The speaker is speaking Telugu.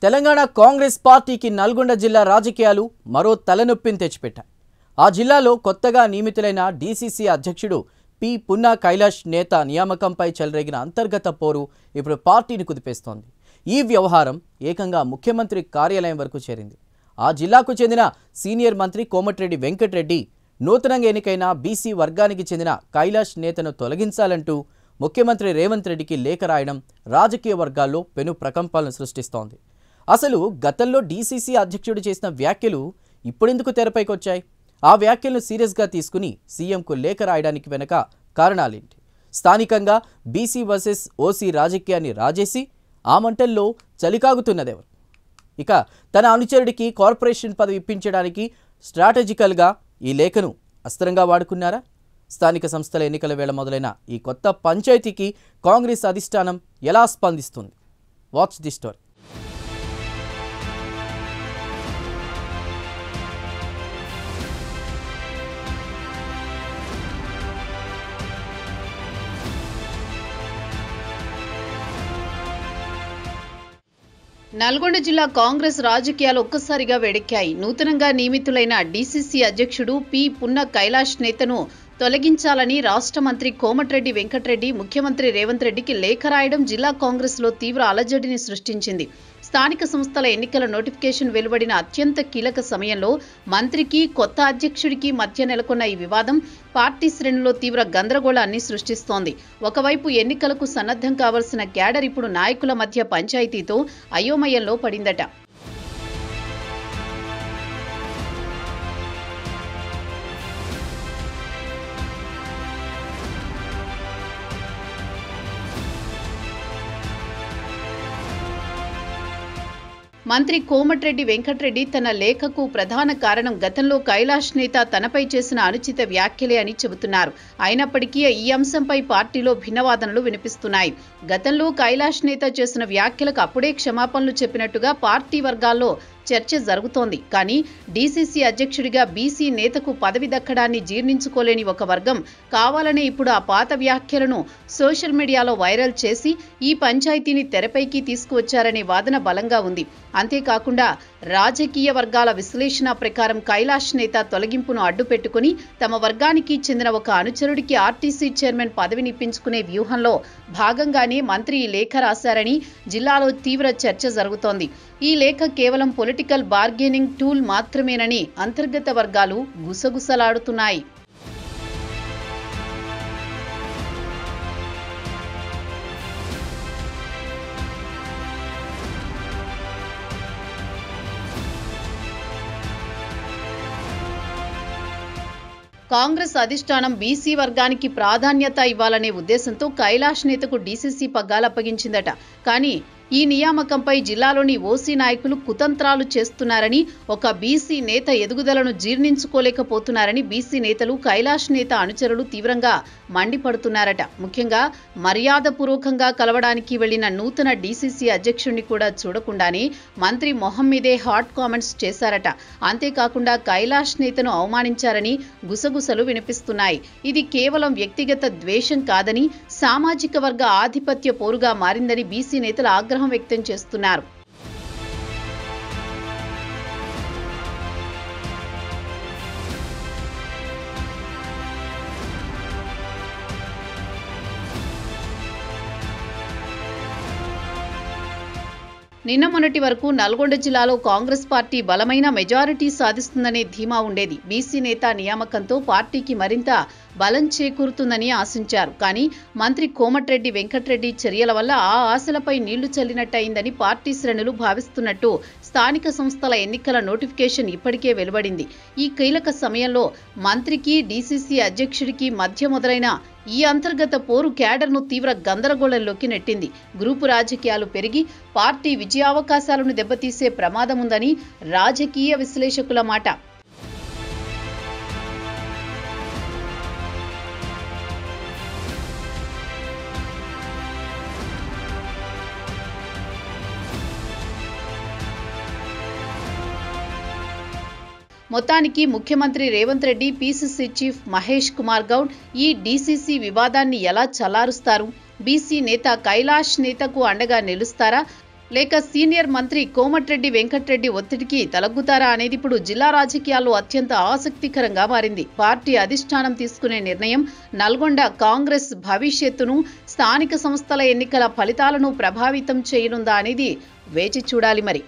తెలంగాణ కాంగ్రెస్ పార్టీకి నల్గొండ జిల్లా రాజకీయాలు మరో తలనొప్పిని తెచ్చిపెట్టాయి. ఆ జిల్లాలో కొత్తగా నియమితులైన డీసీసీ అధ్యక్షుడు పి పున్నా కైలాష్ నేత నియామకంపై చెలరేగిన అంతర్గత పోరు ఇప్పుడు పార్టీని కుదిపేస్తోంది. ఈ వ్యవహారం ఏకంగా ముఖ్యమంత్రి కార్యాలయం వరకు చేరింది. ఆ జిల్లాకు చెందిన సీనియర్ మంత్రి కోమటిరెడ్డి వెంకటరెడ్డి నూతనంగా ఎన్నికైన బీసీ వర్గానికి చెందిన కైలాష్ నేతను తొలగించాలంటూ ముఖ్యమంత్రి రేవంత్ రెడ్డికి లేఖ రాయడం రాజకీయ వర్గాల్లో పెను ప్రకంపనలు సృష్టిస్తోంది. అసలు గతంలో డీసీసీ అధ్యక్షుడు చేసిన వ్యాఖ్యలు ఇప్పుడెందుకు తెరపైకి వచ్చాయి? ఆ వ్యాఖ్యలను సీరియస్గా తీసుకుని సీఎంకు లేఖ రాయడానికి వెనక కారణాలేంటి? స్థానికంగా బీసీ వర్సెస్ ఓసీ రాజకీయాన్ని రాజేసి ఆ మంటల్లో చలికాగుతున్నదెవరు? ఇక తన అనుచరుడికి కార్పొరేషన్ పదవి ఇప్పించడానికి స్ట్రాటజికల్గా ఈ లేఖను అస్త్రంగా వాడుకున్నారా? స్థానిక సంస్థల ఎన్నికల వేళ మొదలైన ఈ కొత్త పంచాయతీకి కాంగ్రెస్ అధిష్టానం ఎలా స్పందిస్తుంది? Watch the story. నల్గొండ జిల్లా కాంగ్రెస్ రాజకీయాలు ఒక్కసారిగా వేడెక్కాయి. నూతనంగా నియమితులైన డీసీసీ అధ్యక్షుడు పి పున్నా కైలాష్ నేతను తొలగించాలని రాష్ట్ర మంత్రి కోమటిరెడ్డి వెంకటరెడ్డి ముఖ్యమంత్రి రేవంత్ రెడ్డికి లేఖ రాయడం జిల్లా కాంగ్రెస్లో తీవ్ర అలజడిని సృష్టించింది. స్థానిక సంస్థల ఎన్నికల నోటిఫికేషన్ వెలువడిన అత్యంత కీలక సమయంలో మంత్రికి కొత్త అధ్యక్షుడికి మధ్య నెలకొన్న ఈ వివాదం పార్టీ శ్రేణుల్లో తీవ్ర గందరగోళాన్ని సృష్టిస్తోంది. ఒకవైపు ఎన్నికలకు సన్నద్ధం కావాల్సిన క్యాడర్ ఇప్పుడు నాయకుల మధ్య పంచాయతీతో అయోమయంలో పడిందట. మంత్రి కోమటిరెడ్డి వెంకటరెడ్డి తన లేఖకు ప్రధాన కారణం గతంలో కైలాష్ నేత తనపై చేసిన అనుచిత వ్యాఖ్యలే అని చెబుతున్నారు. అయినప్పటికీ ఈ అంశంపై పార్టీలో భిన్నవాదనలు వినిపిస్తున్నాయి. గతంలో కైలాష్ నేత చేసిన వ్యాఖ్యలకు అప్పుడే క్షమాపణలు చెప్పినట్టుగా పార్టీ వర్గాల్లో చర్చ జరుగుతోంది. కానీ డీసీసీ అధ్యక్షుడిగా బీసీ నేతకు పదవి దక్కడాన్ని జీర్ణించుకోలేని ఒక వర్గం కావాలనే ఇప్పుడు ఆ పాత వ్యాఖ్యలను సోషల్ మీడియాలో వైరల్ చేసి ఈ పంచాయతీని తెరపైకి తీసుకువచ్చారనే వాదన బలంగా ఉంది. అంతేకాకుండా రాజకీయ వర్గాల విశ్లేషణ ప్రకారం కైలాష్ నేత తొలగింపును అడ్డుపెట్టుకుని తమ వర్గానికి చెందిన ఒక అనుచరుడికి ఆర్టీసీ చైర్మన్ పదవిని ఇప్పించుకునే వ్యూహంలో భాగంగానే మంత్రి ఈ లేఖ రాశారని జిల్లాలో తీవ్ర చర్చ జరుగుతోంది. ఈ లేఖ కేవలం పొలిటికల్ బార్గెనింగ్ టూల్ మాత్రమేనని అంతర్గత వర్గాలు గుసగుసలాడుతున్నాయి. కాంగ్రెస్ అధిష్టానం బీసీ వర్గానికి ప్రాధాన్యత ఇవ్వాలనే ఉద్దేశంతో కైలాష్ నేతకు డీసీసీ పగ్గాలు అప్పగించిందట. కానీ ఈ నియామకంపై జిల్లాలోని ఓసీ నాయకులు కుతంత్రాలు చేస్తున్నారని, ఒక బీసీ నేత ఎదుగుదలను జీర్ణించుకోలేకపోతున్నారని బీసీ నేతలు కైలాష్ నేత అనుచరులు తీవ్రంగా మండిపడుతున్నారట. ముఖ్యంగా మర్యాదపూర్వకంగా కలవడానికి వెళ్లిన నూతన డీసీసీ అధ్యక్షుడిని కూడా చూడకుండానే మంత్రి మొహం మీదే హాట్ కామెంట్స్ చేశారట. అంతేకాకుండా కైలాష్ నేతను అవమానించారని గుసగుసలు వినిపిస్తున్నాయి. ఇది కేవలం వ్యక్తిగత ద్వేషం కాదని, సామాజిక వర్గ ఆధిపత్య పోరుగా మారిందని బీసీ నేతలు ఆగ్రహం వ్యక్తం చేస్తున్నారు. నిన్న మొన్నటి వరకు నల్గొండ జిల్లాలో కాంగ్రెస్ పార్టీ బలమైన మెజారిటీ సాధిస్తుందనే ధీమా ఉండేది. బీసీ నేత నియామకంతో పార్టీకి మరింత బలం చేకూరుతుందని ఆశించారు. కానీ మంత్రి కోమటిరెడ్డి వెంకటరెడ్డి చర్యల వల్ల ఆ ఆశలపై నీళ్లు చల్లినట్టయిందని పార్టీ శ్రేణులు భావిస్తున్నట్టు స్థానిక సంస్థల ఎన్నికల నోటిఫికేషన్ ఇప్పటికే వెలువడింది. ఈ కీలక సమయంలో మంత్రికి డీసీసీ అధ్యక్షుడికి మధ్య మొదలైన ఈ అంతర్గత పోరు క్యాడర్ను తీవ్ర గందరగోళంలోకి నెట్టింది. గ్రూపు రాజకీయాలు పెరిగి పార్టీ విజయావకాశాలను దెబ్బతీసే ప్రమాదముందని రాజకీయ విశ్లేషకుల మాట. మొత్తానికి ముఖ్యమంత్రి రేవంత్ రెడ్డి, పీసీసీ చీఫ్ మహేష్ కుమార్ గౌడ్ ఈ డీసీసీ వివాదాన్ని ఎలా చల్లారుస్తారు? బీసీ నేత కైలాష్ నేతకు అండగా నిలుస్తారా లేక సీనియర్ మంత్రి కోమటిరెడ్డి వెంకటరెడ్డి ఒత్తిడికి తలగ్గుతారా అనేది ఇప్పుడు జిల్లా రాజకీయాల్లో అత్యంత ఆసక్తికరంగా మారింది. పార్టీ అధిష్టానం తీసుకునే నిర్ణయం నల్గొండ కాంగ్రెస్ భవిష్యత్తును, స్థానిక సంస్థల ఎన్నికల ఫలితాలను ప్రభావితం చేయనుందా అనేది వేచి చూడాలి మరి.